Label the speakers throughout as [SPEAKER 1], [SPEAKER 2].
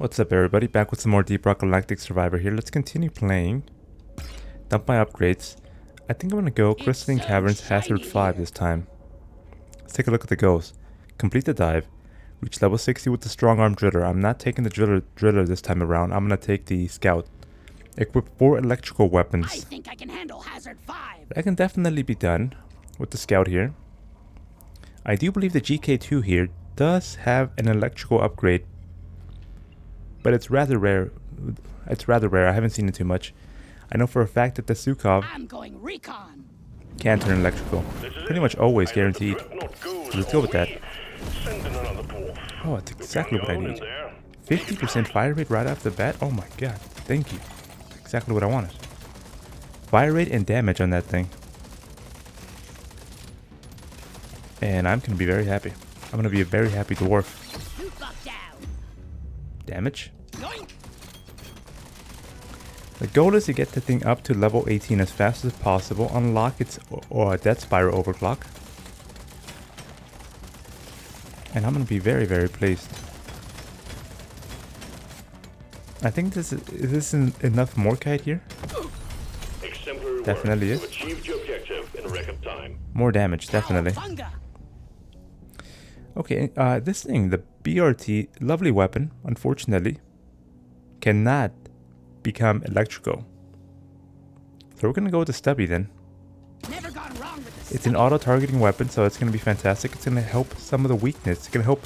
[SPEAKER 1] What's up everybody, back with some more Deep Rock Galactic Survivor here. Let's continue playing. Dump my upgrades. I think I'm gonna go Crystalline Caverns Hazard 5 this time. Let's take a look at the goals. Complete the dive. Reach level 60 with the strong arm driller. I'm not taking the driller this time around. I'm gonna take the scout. Equip 4 electrical weapons.
[SPEAKER 2] I think I can handle Hazard 5.
[SPEAKER 1] That can definitely be done with the scout here. I do believe the GK2 here does have an electrical upgrade, but it's rather rare. I haven't seen it too much. I know for a fact that the Sukov
[SPEAKER 2] I'm going recon.
[SPEAKER 1] can turn electrical. Pretty much always guaranteed. So let's go with that. Oh, that's exactly what I need. 50% fire rate right off the bat? Oh my god. Thank you. Exactly what I wanted. Fire rate and damage on that thing. And I'm going to be very happy. I'm going to be a very happy dwarf. Damage. The goal is to get the thing up to level 18 as fast as possible, unlock its death spiral overclock. And I'm going to be very, very pleased. I think is this enough Morkite here? Definitely is. More damage, definitely. Okay, this thing, the BRT, lovely weapon, unfortunately, cannot become electrical. So we're gonna go with the stubby then. It's an auto-targeting weapon, so it's gonna be fantastic. It's gonna help some of the weakness. It's gonna help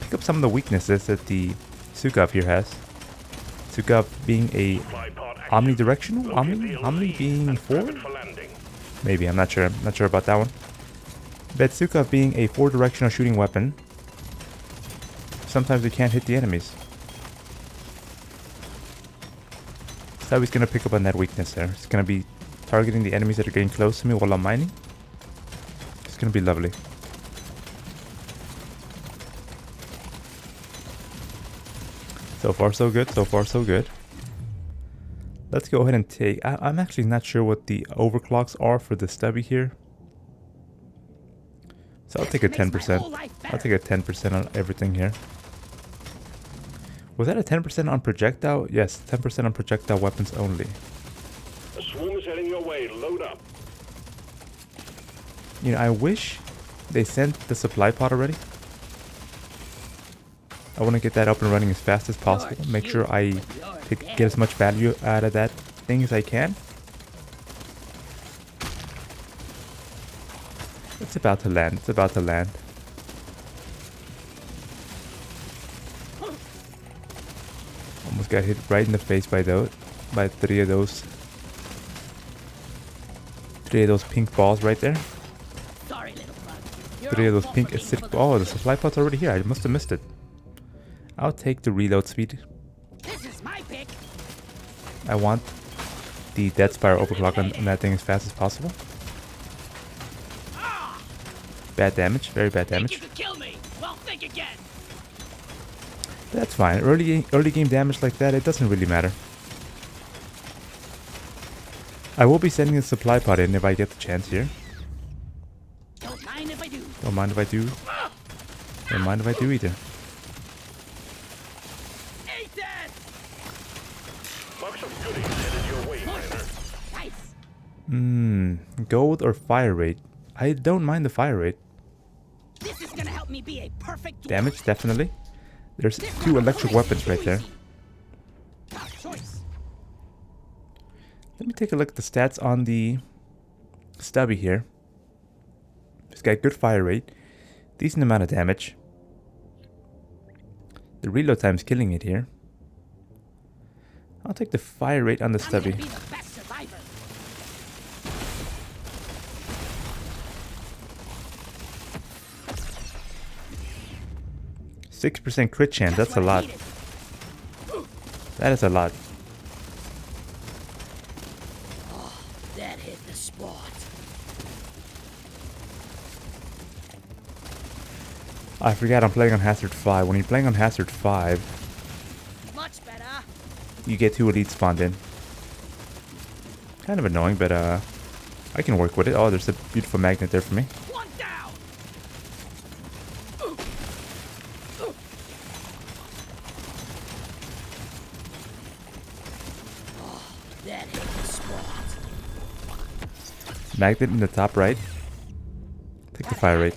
[SPEAKER 1] pick up some of the weaknesses that the Sukov here has. Sukov being a omnidirectional? Omni being 4? Maybe, I'm not sure. I'm not sure about that one. But Sukov being a 4-directional shooting weapon, sometimes we can't hit the enemies. So he's gonna pick up on that weakness there. It's gonna be targeting the enemies that are getting close to me while I'm mining. It's gonna be lovely. So far so good, so far so good. Let's go ahead and take... I'm actually not sure what the overclocks are for the stubby here. So I'll take a 10%. I'll take a 10% on everything here. Was that a 10% on projectile? Yes, 10% on projectile weapons only.
[SPEAKER 3] A swarm is heading your way. Load up.
[SPEAKER 1] You know, I wish they sent the supply pod already. I want to get that up and running as fast as possible. Make sure I get as much value out of that thing as I can. It's about to land. It's about to land. Almost got hit right in the face by three of those pink balls right there. Three of those pink acidic. Oh, the supply pod's already here. I must have missed it. I'll take the reload speed.
[SPEAKER 2] This is my pick.
[SPEAKER 1] I want the death spiral overclock on that thing as fast as possible. Bad damage, very bad damage.
[SPEAKER 2] You could kill me. Well, think again.
[SPEAKER 1] That's fine. Early game damage like that, it doesn't really matter. I will be sending a supply pod in if I get the chance here.
[SPEAKER 2] Don't mind if I do.
[SPEAKER 1] Don't mind if I do. Don't mind if I do either.
[SPEAKER 2] Eat that.
[SPEAKER 3] Box of goodies headed your way, miner.
[SPEAKER 2] Nice.
[SPEAKER 1] Gold or fire rate? I don't mind the fire rate.
[SPEAKER 2] This is gonna help me be a perfect dwarf.
[SPEAKER 1] Damage, definitely. There's 2 electric weapons right there. Let me take a look at the stats on the stubby here. It's got good fire rate, decent amount of damage. The reload time's killing it here. I'll take the fire rate on the stubby. 6% crit chance, that's a lot. That is a lot.
[SPEAKER 2] Oh, that hit the spot.
[SPEAKER 1] I forgot I'm playing on Hazard 5. When you're playing on Hazard 5,
[SPEAKER 2] Much better.
[SPEAKER 1] you get 2 elites spawned in. Kind of annoying, but I can work with it. Oh, there's a beautiful magnet there for me.
[SPEAKER 2] One down. That hit the spot.
[SPEAKER 1] Magnet in the top right. Take the fire rate.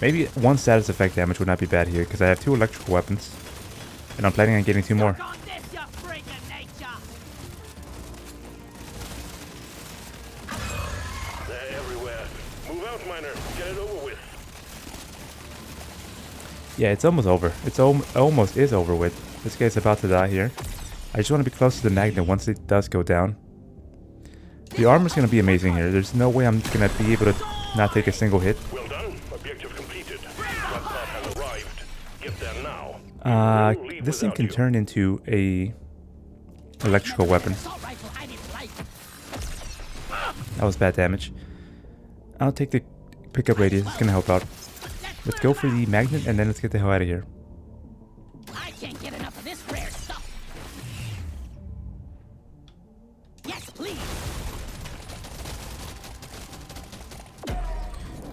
[SPEAKER 1] Maybe one status effect damage would not be bad here, because I have 2 electrical weapons. And I'm planning on getting 2 more.
[SPEAKER 2] Work on this, you freaking nature.
[SPEAKER 3] They're everywhere. Move out, miner. Get it over with.
[SPEAKER 1] Yeah, it's almost over. It's almost is over with. This guy's about to die here. I just want to be close to the magnet once it does go down. The armor's going to be amazing here. There's no way I'm going to be able to not take a single hit.
[SPEAKER 3] Well done. Objective completed. Subclass has arrived. Get there now. Leave
[SPEAKER 1] This thing
[SPEAKER 3] without
[SPEAKER 1] can
[SPEAKER 3] you.
[SPEAKER 1] turn into a electrical weapon.
[SPEAKER 2] Assault rifle I didn't like.
[SPEAKER 1] That was bad damage. I'll take the pickup radius. It's going to help out. Let's go for the magnet and then let's get the hell out of here.
[SPEAKER 2] I can't get enough of this rare stuff. Yes, please.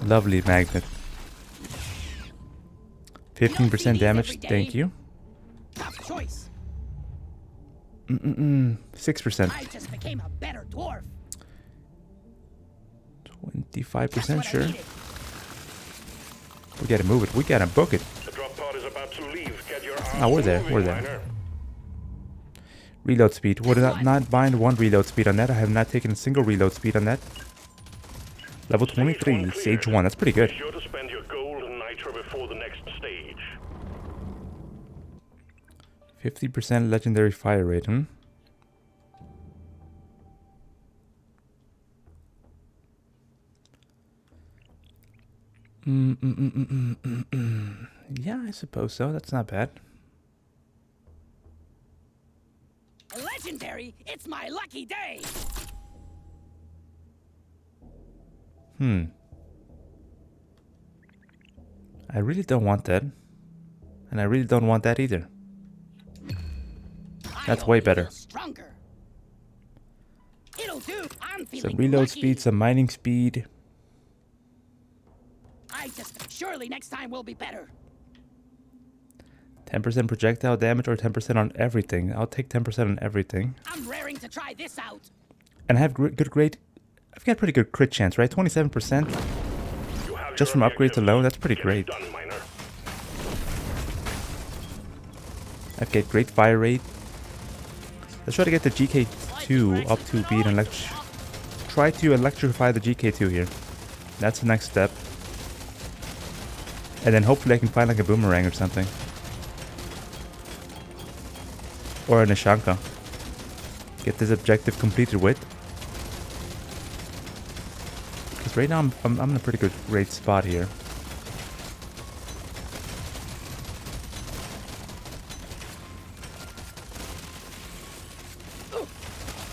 [SPEAKER 1] Lovely magnet. 15% damage. Thank you.
[SPEAKER 2] Tough choice.
[SPEAKER 1] 6%.
[SPEAKER 2] I just became a better dwarf.
[SPEAKER 1] 25% sure. We gotta move it. We gotta book it.
[SPEAKER 3] The drop pod is about to leave. Get your
[SPEAKER 1] Oh, we're there.
[SPEAKER 3] moving,
[SPEAKER 1] We're there.
[SPEAKER 3] miner.
[SPEAKER 1] Reload speed. Would not bind 1 reload speed on that. I have not taken a single reload speed on that. Level 23, stage 1. That's pretty
[SPEAKER 3] Be
[SPEAKER 1] good.
[SPEAKER 3] sure to spend your gold and nitro before the next stage.
[SPEAKER 1] 50% legendary fire rate, hmm? Yeah, I suppose so. That's not bad.
[SPEAKER 2] Legendary, it's my lucky day.
[SPEAKER 1] I really don't want that. And I really don't want that either. That's
[SPEAKER 2] I
[SPEAKER 1] way
[SPEAKER 2] only
[SPEAKER 1] better.
[SPEAKER 2] feel Stronger. It'll do. I'm feeling
[SPEAKER 1] Some reload
[SPEAKER 2] lucky.
[SPEAKER 1] speed, some mining speed.
[SPEAKER 2] I just surely next time will be better.
[SPEAKER 1] 10% projectile damage or 10% on everything. I'll take 10% on everything.
[SPEAKER 2] I'm raring to try this out.
[SPEAKER 1] And I have I've got pretty good crit chance, right? 27%.
[SPEAKER 3] You have
[SPEAKER 1] Just
[SPEAKER 3] your
[SPEAKER 1] from upgrades
[SPEAKER 3] objective.
[SPEAKER 1] alone, that's pretty
[SPEAKER 3] Get it
[SPEAKER 1] great.
[SPEAKER 3] done, miner.
[SPEAKER 1] I've got great fire rate. Let's try to get the GK2 up to beat and try to electrify the GK2 here. That's the next step. And then hopefully I can find like a boomerang or something. Or a Nishanka. Get this objective completed with. Because right now I'm in a pretty great spot here.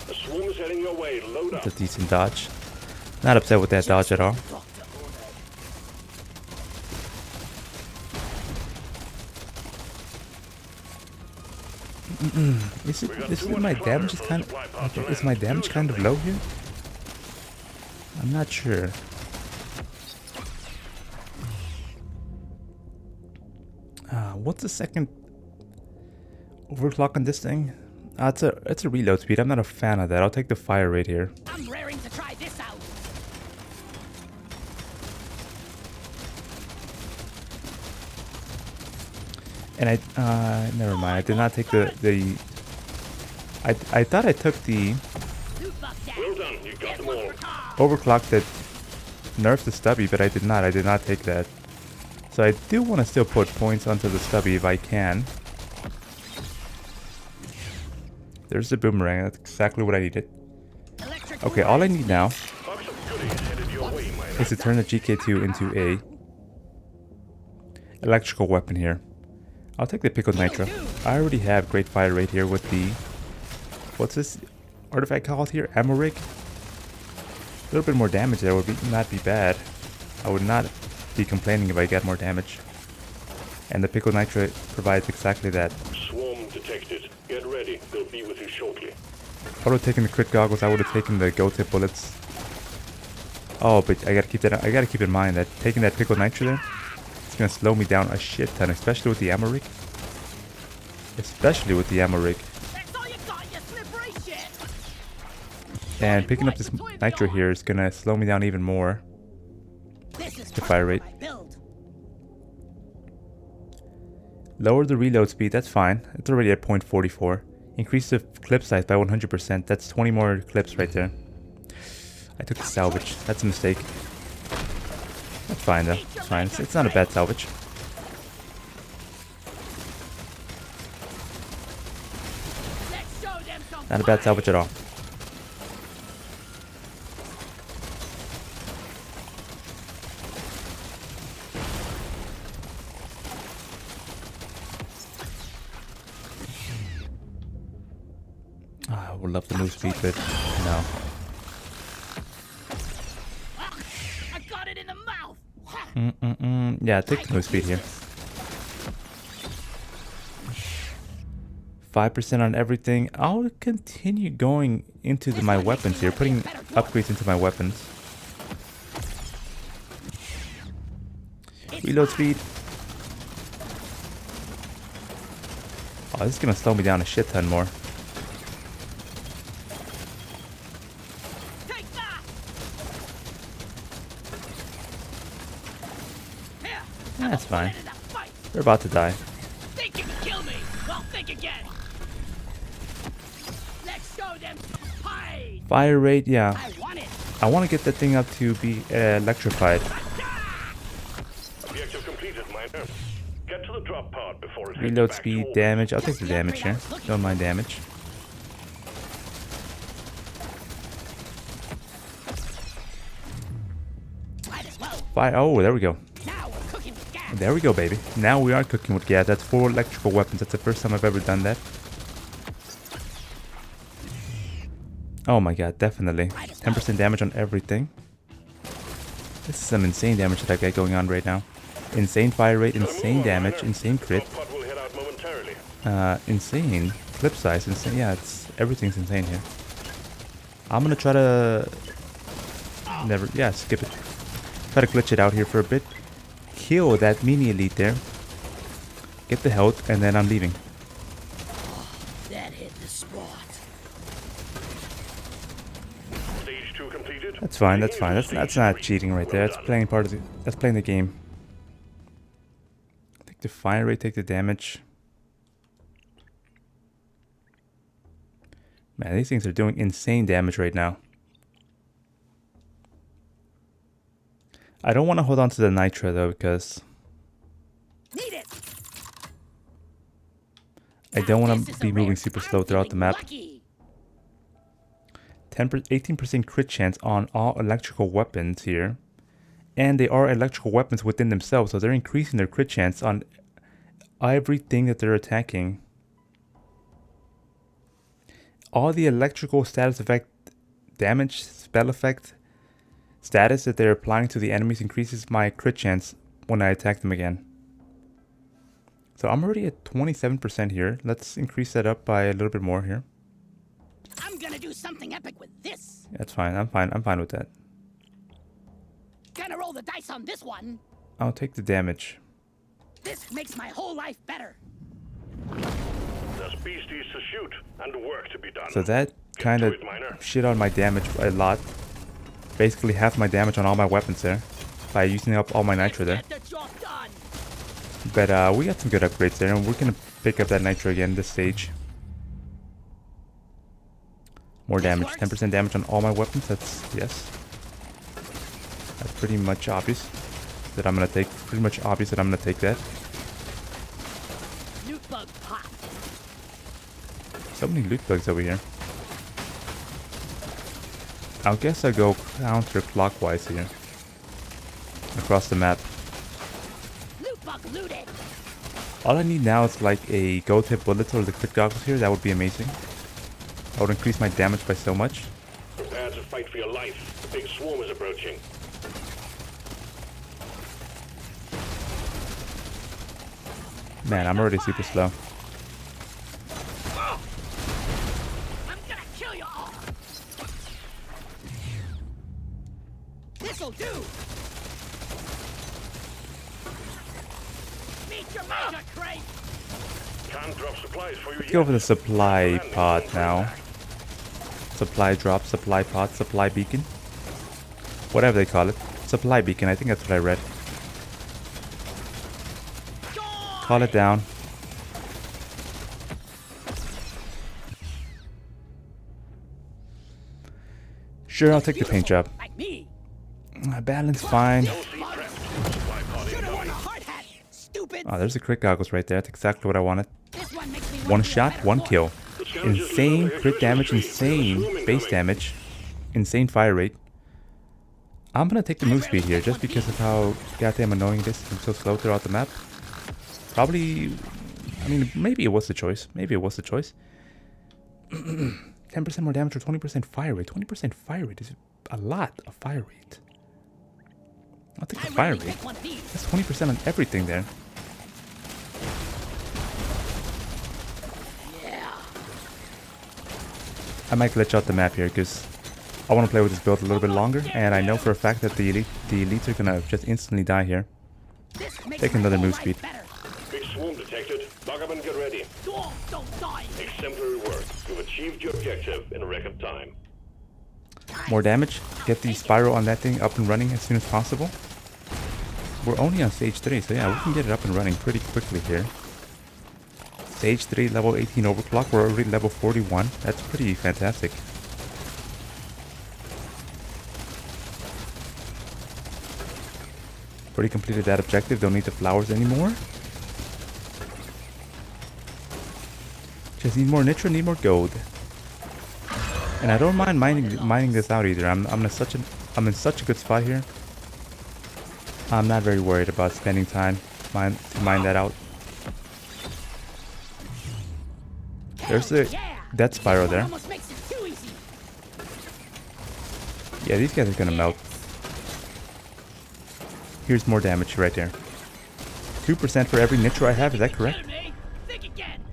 [SPEAKER 3] The swarm is heading your way. Load up.
[SPEAKER 1] It's a decent dodge. Not upset with that dodge at all. Is my damage kind of low here? I'm not sure. What's the second overclock on this thing? It's a reload speed. I'm not a fan of that. I'll take the fire rate here.
[SPEAKER 2] I'm raring to try this out.
[SPEAKER 1] And I never mind. I did not take the I thought I took the
[SPEAKER 3] Well done. You got them all.
[SPEAKER 1] overclock that nerfed the stubby, but I did not. I did not take that. So I do want to still put points onto the stubby if I can. There's the boomerang. That's exactly what I needed. Okay, all I need now
[SPEAKER 3] Box of goodies headed your way, miner.
[SPEAKER 1] is to turn the GK2 into a electrical weapon here. I'll take the pickled nitro. I already have great fire rate here with the... What's this artifact called here? Ammo rig? A little bit more damage there would not be bad. I would not be complaining if I get more damage. And the pickled nitro provides exactly that.
[SPEAKER 3] Swarm detected. Get ready. They'll be with you shortly.
[SPEAKER 1] I would have taken the crit goggles. I would have taken the go tip bullets. Oh, but I gotta keep in mind that taking that pickled nitro there, it's gonna slow me down a shit ton, especially with the ammo rig. Especially with the ammo rig.
[SPEAKER 2] That's all you got, you slippery shit.
[SPEAKER 1] And picking up this nitro here is gonna slow me down even more. The fire rate. Lower the reload speed, that's fine. It's already at 0.44. Increase the clip size by 100%. That's 20 more clips right there. I took the salvage. That's a mistake. That's fine though. It's fine. It's not a bad salvage. Not a bad salvage at all. I would love to move speed, but no.
[SPEAKER 2] I got it in the mouth.
[SPEAKER 1] Yeah, take the move speed here. 5% on everything. I'll continue going into my weapons here, putting upgrades into my weapons. Reload speed. Oh, this is gonna slow me down a shit ton more. That's fine. They're about to die.
[SPEAKER 2] Think you can kill me? Well, think again. Let's show them some
[SPEAKER 1] Fire rate, yeah.
[SPEAKER 2] I want it.
[SPEAKER 1] I want to get that thing up to be electrified.
[SPEAKER 3] Objective completed, miner. Get to the drop pod before it hits
[SPEAKER 1] Reload
[SPEAKER 3] back
[SPEAKER 1] speed,
[SPEAKER 3] to
[SPEAKER 1] damage. I'll take the damage here. Don't mind damage.
[SPEAKER 2] Might as well.
[SPEAKER 1] Fire. Oh, there we go.
[SPEAKER 2] Now we're cooking with gas.
[SPEAKER 1] There we go, baby. Now we are cooking with gas. That's 4 electrical weapons. That's the first time I've ever done that. Oh my god, definitely. 10% damage on everything. This is some insane damage that I got going on right now. Insane fire rate, insane damage, insane crit.
[SPEAKER 3] drop pod will head out momentarily.
[SPEAKER 1] Insane clip size, insane. Yeah, everything's insane here. I'm gonna try to skip it. Try to glitch it out here for a bit. Kill that mini elite there. Get the health, and then I'm leaving.
[SPEAKER 2] That hit the spot.
[SPEAKER 3] Stage 2 completed.
[SPEAKER 1] That's fine. That's fine. That's not cheating right there. That's playing that's playing the game. Take the fire rate. Take the damage. Man, these things are doing insane damage right now. I don't want to hold on to the nitro though, because
[SPEAKER 2] Need it.
[SPEAKER 1] I don't want to be moving super slow throughout the map. 18% crit chance on all electrical weapons here. And they are electrical weapons within themselves, so they're increasing their crit chance on everything that they're attacking. All the electrical status effect, damage, spell effect, status that they're applying to the enemies increases my crit chance when I attack them again. So I'm already at 27% here. Let's increase that up by a little bit more here.
[SPEAKER 2] I'm gonna do something epic with this.
[SPEAKER 1] That's fine. I'm fine with that.
[SPEAKER 2] Gonna roll the dice on this one.
[SPEAKER 1] I'll take the damage.
[SPEAKER 2] This makes my whole life better.
[SPEAKER 3] There's beasties to shoot and work to be done.
[SPEAKER 1] So that kind
[SPEAKER 3] to
[SPEAKER 1] of
[SPEAKER 3] it, miner.
[SPEAKER 1] shit on my damage a lot. Basically half my damage on all my weapons there by using up all my nitro there.
[SPEAKER 2] Get the job done.
[SPEAKER 1] But we got some good upgrades there, and we're gonna pick up that nitro again this stage. More damage, 10% damage on all my weapons. That's yes. That's pretty much obvious that I'm gonna take. Pretty much obvious that I'm gonna take that.
[SPEAKER 2] Loot bug pop.
[SPEAKER 1] So many loot bugs over here. I guess I'll go counterclockwise here. Across the map.
[SPEAKER 2] Loot bug looted.
[SPEAKER 1] All I need now is like a gold tip bullet or the crit goggles here. That would be amazing. That would increase my damage by so much.
[SPEAKER 3] Prepare to fight for your life. The big swarm is approaching.
[SPEAKER 1] Man, I'm already super slow.
[SPEAKER 2] I'm gonna kill you all. This'll do. Meet your major crate.
[SPEAKER 3] Can't drop supplies for you
[SPEAKER 1] Let's
[SPEAKER 3] yet.
[SPEAKER 1] go for the supply pod now. Supply drop, supply pod, supply beacon. Whatever they call it. Supply beacon, I think that's what I read. Call it down. Sure, I'll take the paint job.
[SPEAKER 2] Like me.
[SPEAKER 1] Balance fine.
[SPEAKER 2] Should've worn a hard hat, stupid.
[SPEAKER 1] Oh, there's the crit goggles right there. That's exactly what I wanted.
[SPEAKER 2] This one makes me
[SPEAKER 1] One
[SPEAKER 2] want to be a
[SPEAKER 1] shot,
[SPEAKER 2] better
[SPEAKER 1] one
[SPEAKER 2] dwarf.
[SPEAKER 1] kill. Insane crit damage, insane base damage, insane fire rate. I'm gonna take the move speed here just because of how goddamn annoying it is. I'm so slow throughout the map. Probably, I mean, maybe it was the choice. Maybe it was the choice. 10% more damage or 20% fire rate. 20% fire rate is a lot of fire rate. I'll take the fire rate. That's 20% on everything there. I might glitch out the map here because I want to play with this build a little bit longer, and I know for a fact that the elites are gonna just instantly die here. Take another move speed.
[SPEAKER 3] Big swarm detected. Buggerman, get ready.
[SPEAKER 2] Don't die.
[SPEAKER 3] Exemplary work. You've achieved your objective in record time.
[SPEAKER 1] More damage. Get the spiral on that thing up and running as soon as possible. We're only on stage 3, so yeah, we can get it up and running pretty quickly here. Stage 3, level 18 overclock. We're already level 41. That's pretty fantastic. Already completed that objective. Don't need the flowers anymore. Just need more nitro, need more gold. And I don't mind mining this out either. I'm in such a good spot here. I'm not very worried about spending time to mine that out. There's the death spiral there.
[SPEAKER 2] Almost makes it too easy.
[SPEAKER 1] Yeah, these guys are gonna melt. Here's more damage right there. 2% for every nitro I have, is that correct?
[SPEAKER 2] Think again.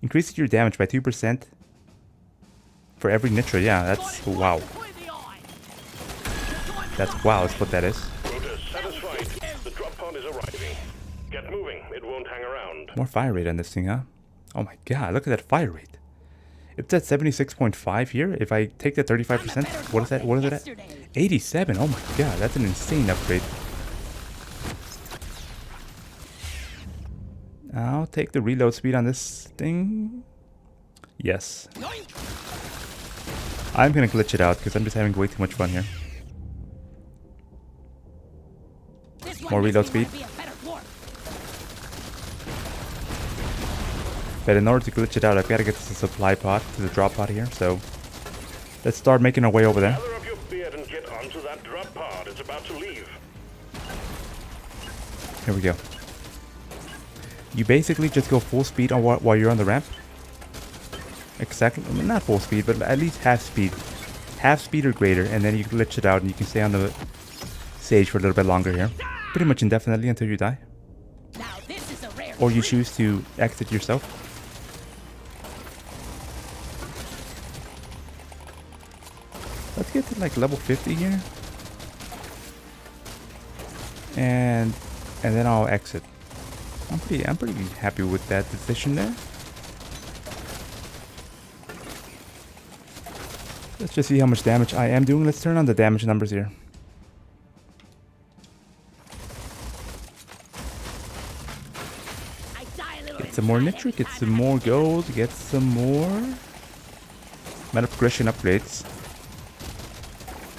[SPEAKER 1] Increases your damage by 2% for every nitro. Yeah, that's wow. That's wow, that's what that is.
[SPEAKER 3] Rota satisfied. The drop pod is arriving. Get moving. It won't hang around.
[SPEAKER 1] More fire rate on this thing, huh? Oh my god, look at that fire rate. It's at 76.5 here. If I take that 35%, what is that? What is it at? 87. Oh my god, that's an insane upgrade. I'll take the reload speed on this thing. Yes. I'm gonna glitch it out because I'm just having way too much fun here. More reload speed. But in order to glitch it out, I've got to get to the supply pod, to the drop pod here. So let's start making our way over there.
[SPEAKER 3] Gather up your beard and get onto that drop pod. It's about to leave.
[SPEAKER 1] Here we go. You basically just go full speed on while you're on the ramp. Exactly, not full speed, but at least half speed. Half speed or greater, and then you glitch it out and you can stay on the stage for a little bit longer here. Pretty much indefinitely until you die.
[SPEAKER 2] Now this is a rare
[SPEAKER 1] Or you choose to exit yourself. Let's get to like level 50 here. And then I'll exit. I'm pretty happy with that decision there. Let's just see how much damage I am doing. Let's turn on the damage numbers here. Get some more nitro, get some more gold, get some more meta progression upgrades.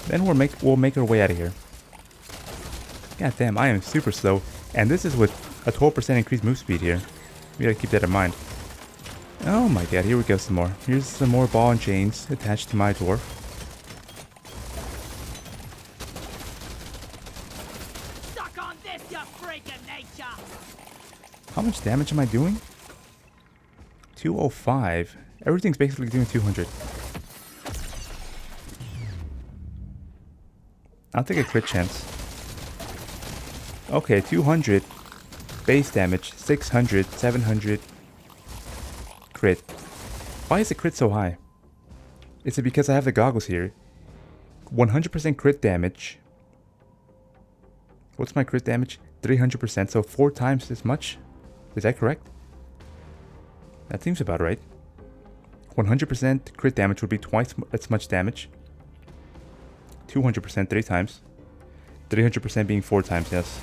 [SPEAKER 1] Then we'll make our way out of here. God damn, I am super slow. And this is with a 12% increased move speed here. We gotta keep that in mind. Oh my god, here we go some more. Here's some more ball and chains attached to my dwarf.
[SPEAKER 2] Suck on this, you freak of nature.
[SPEAKER 1] How much damage am I doing? 205. Everything's basically doing 200. I'll take a crit chance. Okay, 200 base damage, 600, 700 crit. Why is the crit so high? Is it because I have the goggles here? 100% crit damage. What's my crit damage? 300%, so 4 times as much? Is that correct? That seems about right. 100% crit damage would be twice as much damage. 200% 3 times. 300% being 4 times, yes.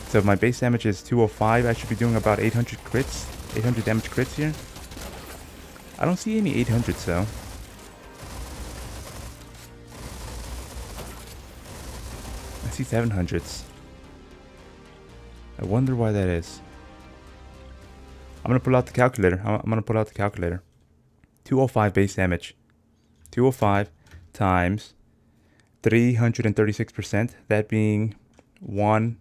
[SPEAKER 1] So if my base damage is 205, I should be doing about 800 crits. 800 damage crits here. I don't see any 800s though. I see 700s. I wonder why that is. I'm gonna pull out the calculator. 205 base damage. 205 times 336%. That being 1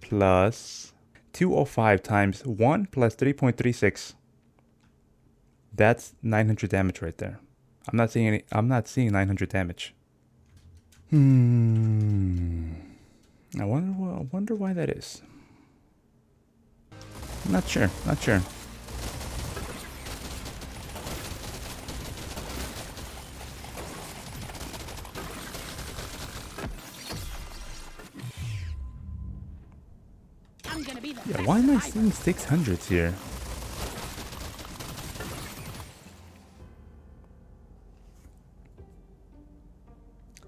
[SPEAKER 1] plus 205 times 1 plus 3.36. That's 900 damage right there. I'm not seeing 900 damage. I wonder why that is. Not sure.
[SPEAKER 2] I'm gonna be the
[SPEAKER 1] Yeah,
[SPEAKER 2] best
[SPEAKER 1] why am I
[SPEAKER 2] survivor.
[SPEAKER 1] seeing 600s here?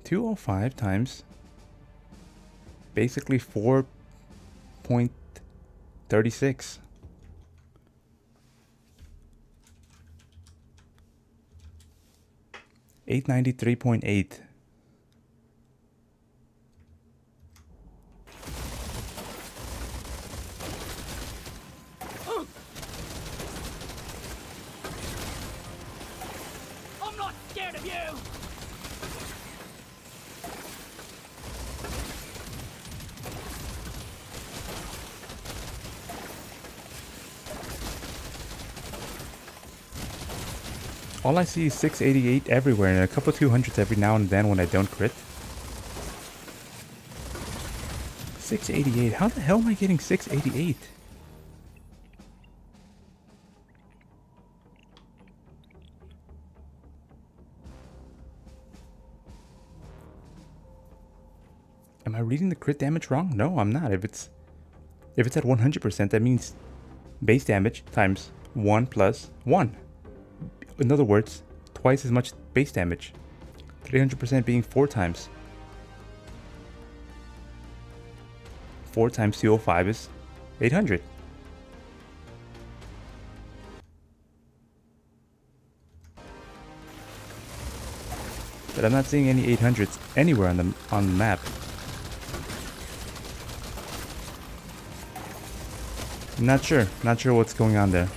[SPEAKER 1] $205 times basically 4.36. $893.8.
[SPEAKER 2] I'm not scared of you.
[SPEAKER 1] All I see is 688 everywhere and a couple 200s every now and then when I don't crit. 688. How the hell am I getting 688? Am I reading the crit damage wrong? No, I'm not. If it's at 100%, that means base damage times 1 plus 1. In other words, twice as much base damage. 300% being 4 times. 4 times 205 is 800. But I'm not seeing any 800s anywhere on the map. Not sure what's going on there.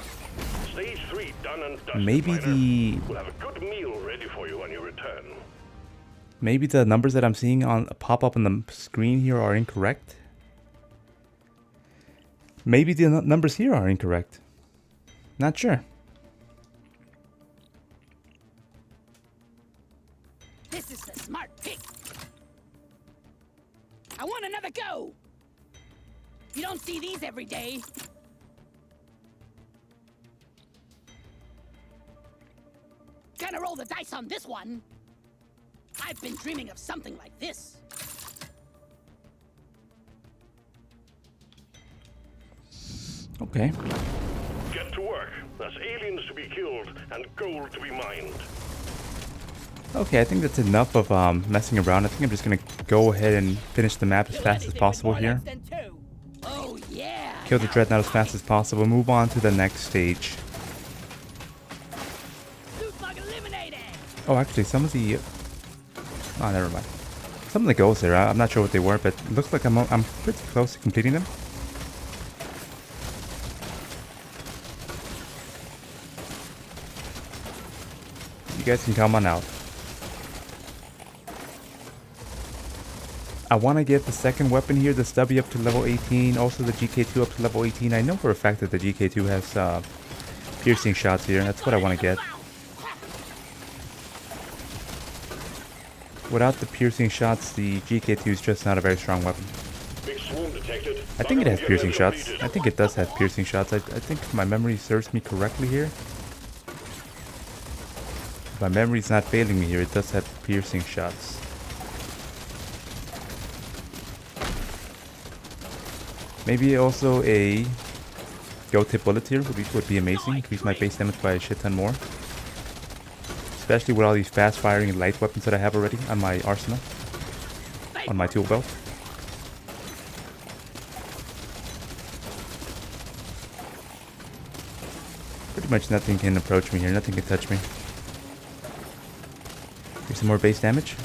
[SPEAKER 3] Stage 3 done and dusted,
[SPEAKER 1] Maybe
[SPEAKER 3] miner. We'll have a good meal ready for you when you return.
[SPEAKER 1] maybe the numbers that I'm seeing on pop up on the screen here are incorrect. Maybe the numbers here are incorrect. Not sure.
[SPEAKER 2] This is the smart pick. I want another go. You don't see these every day. Gonna roll the dice on this one. I've been dreaming of something like this.
[SPEAKER 1] Okay.
[SPEAKER 3] Get to work. There's aliens to be killed and gold to be mined.
[SPEAKER 1] Okay, I think that's enough of messing around. I think I'm just gonna go ahead and finish the map as fast as possible here.
[SPEAKER 2] Oh yeah.
[SPEAKER 1] Kill the dreadnought as fast as possible. Move on to the next stage. Oh, actually, some of the... Oh, never mind. Some of the goals there, I'm not sure what they were, but it looks like I'm pretty close to completing them. You guys can come on out. I want to get the second weapon here, the Stubby, up to level 18. Also the GK2 up to level 18. I know for a fact that the GK2 has piercing shots here. That's what I want to get. Without the piercing shots, the GK2 is just not a very strong weapon.
[SPEAKER 3] Big swarm detected.
[SPEAKER 1] I think it has piercing shots. I think it does have piercing shots. I think if my memory serves me correctly here. If my memory's not failing me here, it does have piercing shots. Maybe also a go tip bullet here would be amazing. Increase my base damage by a shit ton more. Especially with all these fast firing light weapons that I have already on my arsenal. On my tool belt. Pretty much nothing can approach me here, nothing can touch me. Here's some more base damage.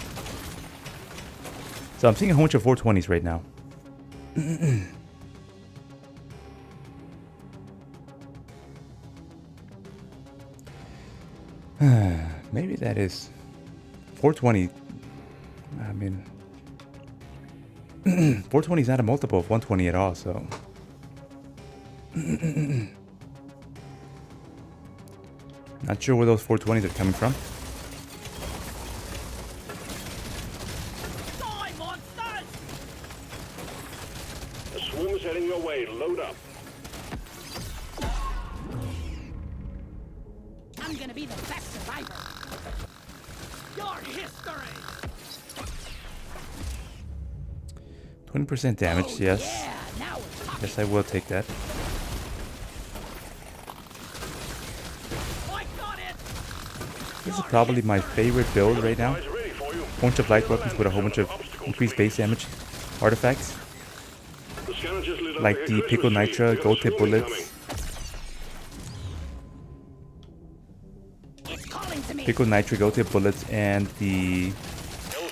[SPEAKER 1] So I'm seeing a whole bunch of 420s right now. Maybe that is 420. I mean, 420 is not a multiple of 120 at all, so. Not sure where those 420s are coming from.
[SPEAKER 2] Die, monsters!
[SPEAKER 3] The swarm is heading your way. Load up.
[SPEAKER 2] I'm gonna be the best survivor. Your history.
[SPEAKER 1] 20% damage,
[SPEAKER 2] Oh,
[SPEAKER 1] yes.
[SPEAKER 2] Yeah, now we're talking.
[SPEAKER 1] Yes, I will take that.
[SPEAKER 2] I got it.
[SPEAKER 1] This is probably my favorite build right now.
[SPEAKER 3] Guys ready for you.
[SPEAKER 1] Bunch of light weapons with a whole bunch of increased base damage artifacts.
[SPEAKER 3] The scanner just lit up
[SPEAKER 1] Like
[SPEAKER 3] a
[SPEAKER 1] the
[SPEAKER 3] Christmas
[SPEAKER 1] Pickle
[SPEAKER 3] tree.
[SPEAKER 1] Nitra,
[SPEAKER 3] We got a
[SPEAKER 1] Gold Tip
[SPEAKER 3] swarm
[SPEAKER 1] Bullets.
[SPEAKER 3] incoming.
[SPEAKER 2] It's calling to me.
[SPEAKER 1] Pickle Nitra, Gold Tip Bullets, and the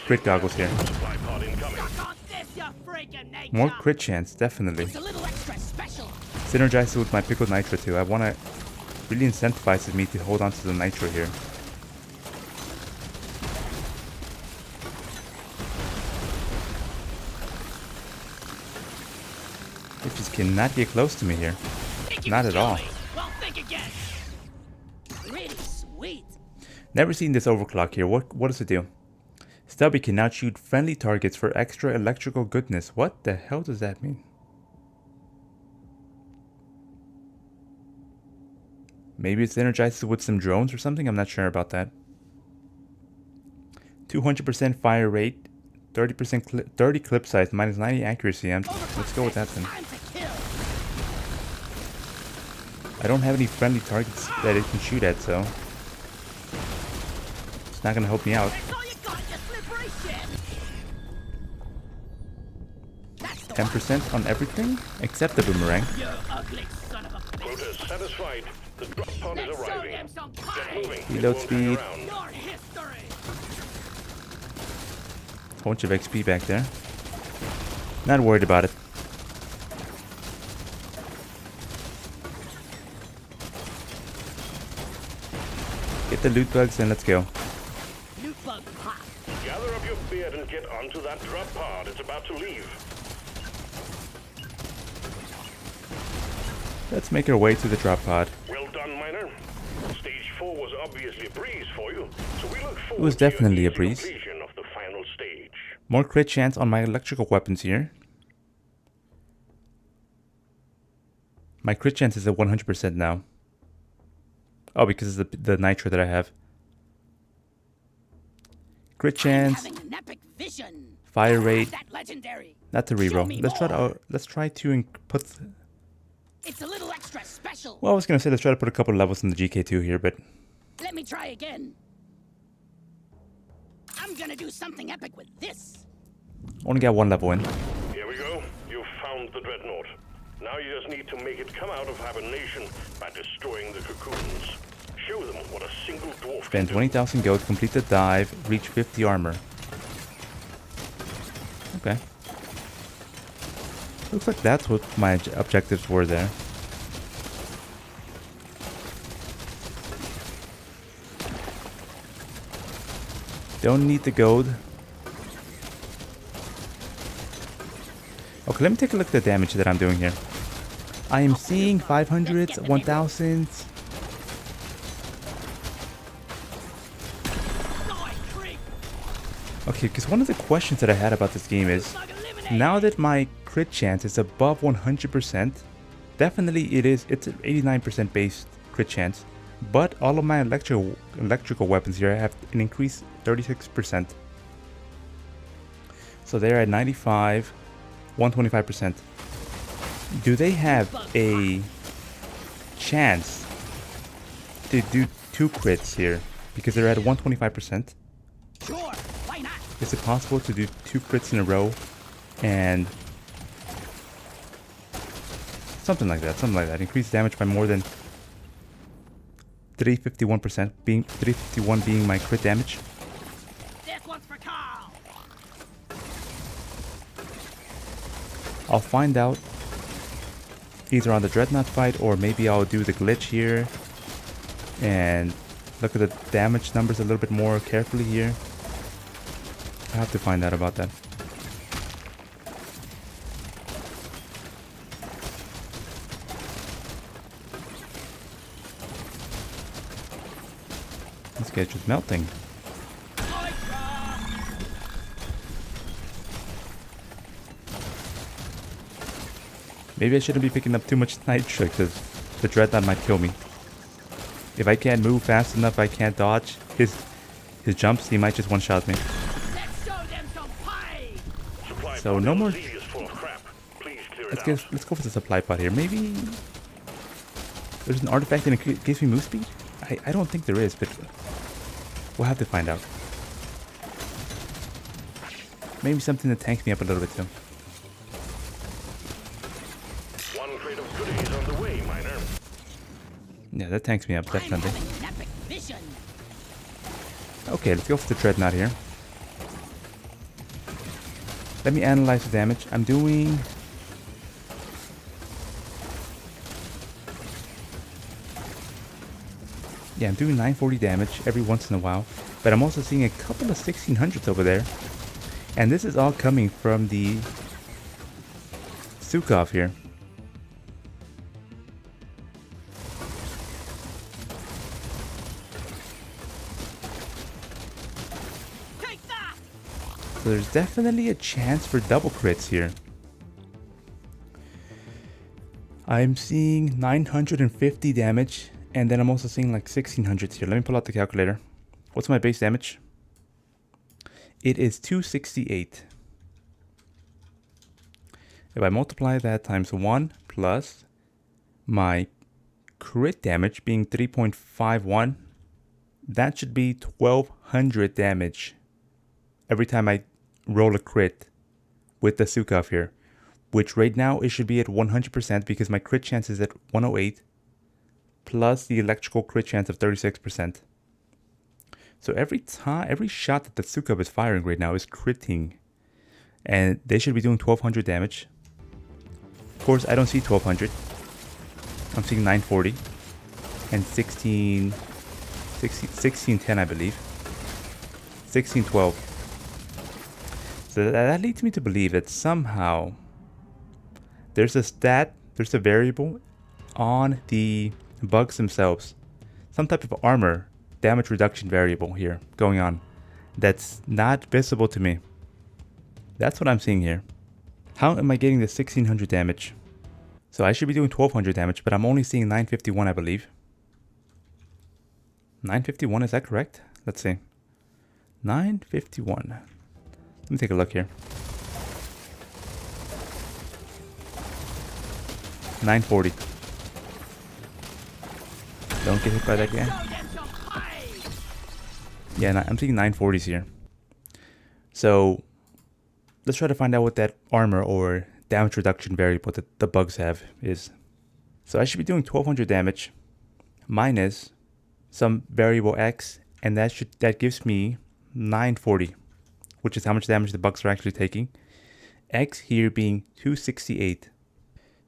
[SPEAKER 1] crit goggles here.
[SPEAKER 3] Supply pod incoming.
[SPEAKER 2] Suck on this, you freaking nature.
[SPEAKER 1] More crit chance, definitely.
[SPEAKER 2] It's a little extra special.
[SPEAKER 1] Synergizes with my Pickle Nitra too. I want to really incentivizes me to hold on to the Nitro here. It just cannot get close to me here.
[SPEAKER 2] Think you
[SPEAKER 1] Not
[SPEAKER 2] can
[SPEAKER 1] at
[SPEAKER 2] kill
[SPEAKER 1] all.
[SPEAKER 2] me? Well, think again. Pretty sweet.
[SPEAKER 1] Never seen this overclock here. What does it do? Stubby can now shoot friendly targets for extra electrical goodness. What the hell does that mean? Maybe it's energized with some drones or something? I'm not sure about that. 200% fire rate, 30% 30 clip size, minus 90 accuracy. Let's go with that then.
[SPEAKER 2] Time to kill.
[SPEAKER 1] I don't have any friendly targets that it can shoot at, so it's not gonna help me out.
[SPEAKER 2] That's all you got, you slippery shit. That's the
[SPEAKER 1] 10% on everything except the boomerang.
[SPEAKER 2] one. You ugly son of a bitch.
[SPEAKER 3] Quota is satisfied. The drop pod is
[SPEAKER 2] Let's show
[SPEAKER 3] arriving.
[SPEAKER 2] them some
[SPEAKER 3] Get
[SPEAKER 2] pie.
[SPEAKER 3] moving. It
[SPEAKER 1] Reload
[SPEAKER 3] won't hang
[SPEAKER 1] speed.
[SPEAKER 3] around.
[SPEAKER 2] Your history.
[SPEAKER 1] A bunch of XP back there. Not worried about it. Get the loot bugs and let's go.
[SPEAKER 2] Loot bug pop.
[SPEAKER 3] Gather up your beard and get onto that drop pod. It's about to leave.
[SPEAKER 1] Let's make our way to the drop pod.
[SPEAKER 3] Well done, miner. Stage 4 was obviously a breeze for you, so we look forward
[SPEAKER 1] It was
[SPEAKER 3] to your
[SPEAKER 1] definitely a
[SPEAKER 3] easy
[SPEAKER 1] breeze.
[SPEAKER 3] completion of the final stage.
[SPEAKER 1] More crit chance on my electrical weapons here. My crit chance is at 100% now. Oh, because of the nitro that I have. Crit
[SPEAKER 2] I'm
[SPEAKER 1] chance,
[SPEAKER 2] having an epic vision.
[SPEAKER 1] fire rate,
[SPEAKER 2] That legendary.
[SPEAKER 1] not to
[SPEAKER 2] Show
[SPEAKER 1] reroll.
[SPEAKER 2] me
[SPEAKER 1] Let's try to
[SPEAKER 2] more.
[SPEAKER 1] let's try to put.
[SPEAKER 2] It's a little extra special.
[SPEAKER 1] Well, I was gonna say let's try to put a couple levels in the GK2 here, but
[SPEAKER 2] Let me try again. I'm gonna do something epic with this.
[SPEAKER 1] only got one level in.
[SPEAKER 3] Here we go. You've found the dreadnought. Now you just need to make it come out of hibernation by destroying the cocoons. Show them what a single dwarf
[SPEAKER 1] Spend
[SPEAKER 3] can do.
[SPEAKER 1] 20,000 gold, complete the dive, reach 50 armor. Okay. Looks like that's what my objectives were there. Don't need the gold. Okay, let me take a look at the damage that I'm doing here. I am seeing 500s, 1000s.
[SPEAKER 2] Die, creep.
[SPEAKER 1] Okay, because one of the questions that I had about this game is,
[SPEAKER 2] Bug eliminate.
[SPEAKER 1] now that my crit chance is above 100%, definitely it's an 89% base crit chance, but all of my electrical weapons here have an increased 36%. So they're at 95, 125%. Do they have a chance to do 2 crits here because they're at 125%.
[SPEAKER 2] Sure, why not?
[SPEAKER 1] Is it possible to do 2 crits in a row and something like that, increase damage by more than 351%, being 351 being my crit damage?
[SPEAKER 2] This one's for Carl.
[SPEAKER 1] I'll find out either on the Dreadnought fight, or maybe I'll do the glitch here and look at the damage numbers a little bit more carefully here. I have to find out about that. This guy's just melting. Maybe I shouldn't be picking up too much nitro because the Dreadnought might kill me. If I can't move fast enough, I can't dodge his jumps, he might just one-shot me.
[SPEAKER 2] Let's show them some pie.
[SPEAKER 1] So no more.
[SPEAKER 3] Is full of crap. Please clear it
[SPEAKER 1] Let's go for the supply pod here. Maybe there's an artifact and it gives me move speed? I don't think there is, but we'll have to find out. Maybe something that tanks me up a little bit too.
[SPEAKER 3] One crate of goodies on the way, miner.
[SPEAKER 1] Yeah, that tanks me up, definitely.
[SPEAKER 2] I'm having an epic vision.
[SPEAKER 1] Okay, let's go for the Dreadnought here. Let me analyze the damage. I'm doing... Yeah, I'm doing 940 damage every once in a while. But I'm also seeing a couple of 1600s over there. And this is all coming from the Sukov here.
[SPEAKER 2] Take that.
[SPEAKER 1] So there's definitely a chance for double crits here. I'm seeing 950 damage, and then I'm also seeing like 1600s here. Let me pull out the calculator. What's my base damage? It is 268. If I multiply that times 1 plus my crit damage being 3.51, that should be 1200 damage every time I roll a crit with the Sukov here, which right now it should be at 100% because my crit chance is at 108 plus the electrical crit chance of 36%. So every shot that the Sukov is firing right now is critting, and they should be doing 1200 damage. Of course, I don't see 1200. I'm seeing 940 and 1610, I believe. 1612. So that leads me to believe that somehow there's a stat, there's a variable on the bugs themselves, some type of armor damage reduction variable here going on that's not visible to me. That's what I'm seeing here. How am I getting the 1600 damage? So I should be doing 1200 damage, but I'm only seeing 951, I believe. 951, is that correct? Let's see. 951. Let me take a look here. 940. Don't get hit by that guy. Yeah, I'm seeing 940s here. So let's try to find out what that armor or damage reduction variable that the bugs have is. So I should be doing 1200 damage minus some variable X, and that gives me 940, which is how much damage the bugs are actually taking. X here being 268.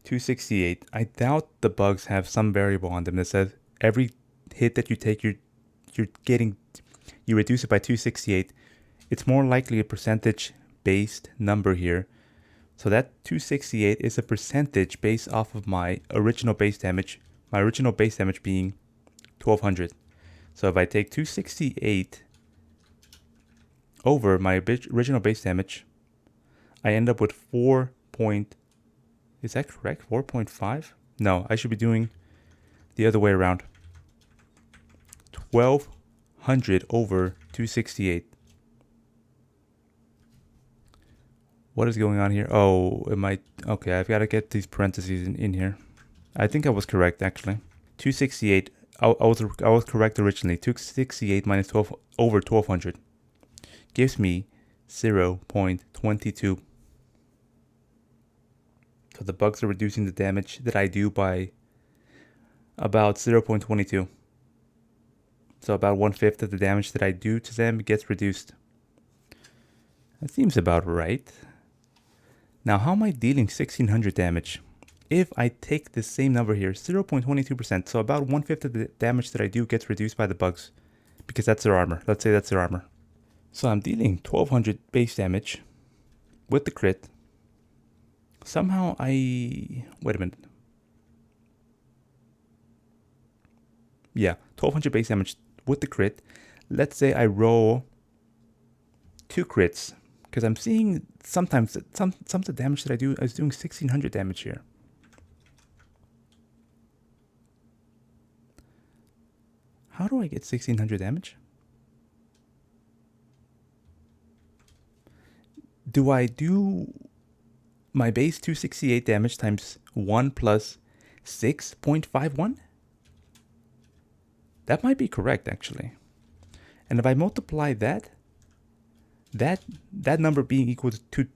[SPEAKER 1] 268. I doubt the bugs have some variable on them that says every hit that you take, you reduce it by 268. It's more likely a percentage based number here. So that 268 is a percentage based off of my original base damage. My original base damage being 1200. So if I take 268 over my original base damage, I end up with 4. Is that correct? 4.5? No, I should be doing the other way around. 1200 over 268. What is going on here? Oh, it might... Okay, I've got to get these parentheses in here. I think I was correct, actually. 268 I was correct originally. 268 minus 12 over 1200 gives me 0.22. So the bugs are reducing the damage that I do by about 0.22. So about 1/5 of the damage that I do to them gets reduced. That seems about right. Now, how am I dealing 1600 damage? If I take the same number here, 0.22%, so about 1/5 of the damage that I do gets reduced by the bugs, because that's their armor. Let's say that's their armor. So I'm dealing 1200 base damage with the crit. Somehow wait a minute. Yeah, 1200 base damage with the crit. Let's say I roll 2 crits, because I'm seeing sometimes that some of the damage that I do is doing 1600 damage here. How do I get 1600 damage? Do I do my base 268 damage times 1 plus 6.51? That might be correct, actually. And if I multiply that number being equal to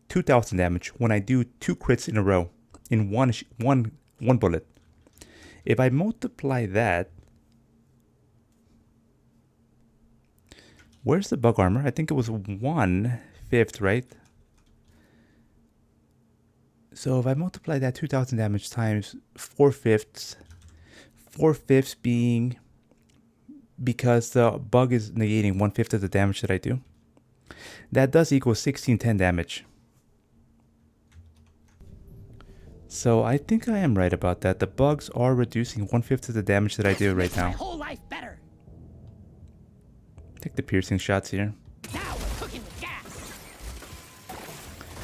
[SPEAKER 1] 2000 damage when I do 2 crits in a row in one bullet. If I multiply that, where's the bug armor? I think it was 1/5, right? So if I multiply that 2000 damage times 4/5, 4/5 being because the bug is negating 1/5 of the damage that I do, that does equal 1610 damage. So I think I am right about that. The bugs are reducing 1/5 of the damage that I do right now.
[SPEAKER 2] My whole life better.
[SPEAKER 1] Take the piercing shots here.
[SPEAKER 2] Now we're cooking with gas.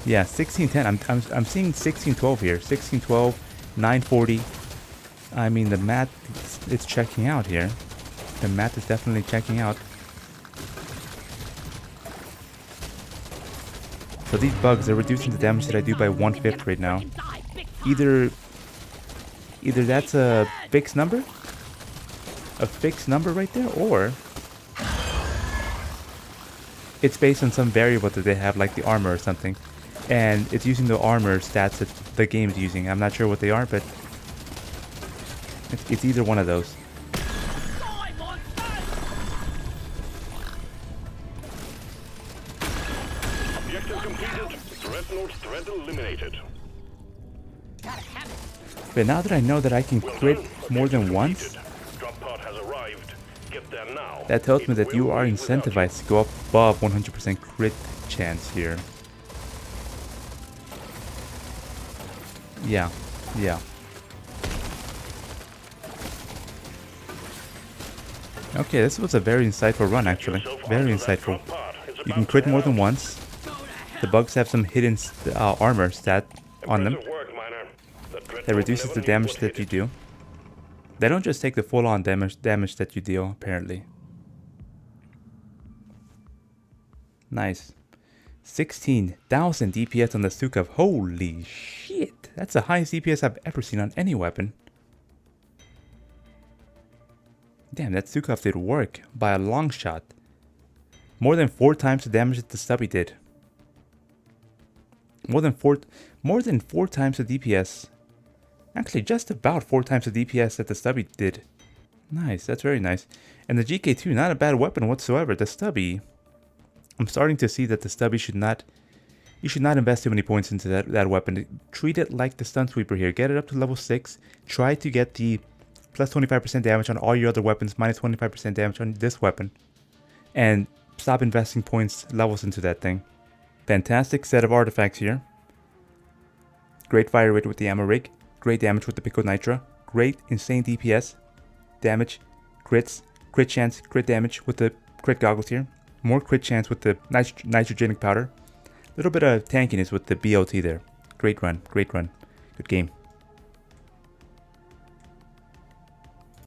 [SPEAKER 1] Yeah, 1610. I'm seeing 1612 here. 1612, 940. I mean, the math it's checking out here. The math is definitely checking out. So these bugs are reducing the damage that I do by 1/5 right now. Either that's a fixed number right there, or it's based on some variable that they have, like the armor or something, and it's using the armor stats that the game's using. I'm not sure what they are, but it's either one of those.
[SPEAKER 3] Objective completed. Dreadnought threat eliminated.
[SPEAKER 1] But now that I know that I can crit more than once,
[SPEAKER 3] Drop pod has arrived. Get there now.
[SPEAKER 1] that tells me
[SPEAKER 3] It
[SPEAKER 1] that you
[SPEAKER 3] will
[SPEAKER 1] are
[SPEAKER 3] leave without you.
[SPEAKER 1] incentivized to go above 100% crit chance here. Yeah. Okay, this was a very insightful run, actually. Very insightful. You can crit more than once. The bugs have some hidden armor stat on them that reduces the damage that you do. They don't just take the full-on damage that you deal, apparently. Nice. 16,000 DPS on the Sukov. Holy shit! That's the highest DPS I've ever seen on any weapon. Damn, that Sukov did work by a long shot. More than 4 times the damage that the Stubby did. More than four times the DPS. Actually, just about 4 times the DPS that the Stubby did. Nice, that's very nice. And the GK2, not a bad weapon whatsoever. The Stubby, I'm starting to see that the Stubby should not... You should not invest too many points into that weapon. Treat it like the Stun Sweeper here. Get it up to level 6. Try to get the plus 25% damage on all your other weapons, minus 25% damage on this weapon. And stop investing levels into that thing. Fantastic set of artifacts here. Great fire rate with the ammo rig. Great damage with the Pico Nitra. Great insane DPS. Damage, crits, crit chance, crit damage with the crit goggles here. More crit chance with the nitrogenic powder. Little bit of tankiness with the BLT there. Great run, great run. Good game.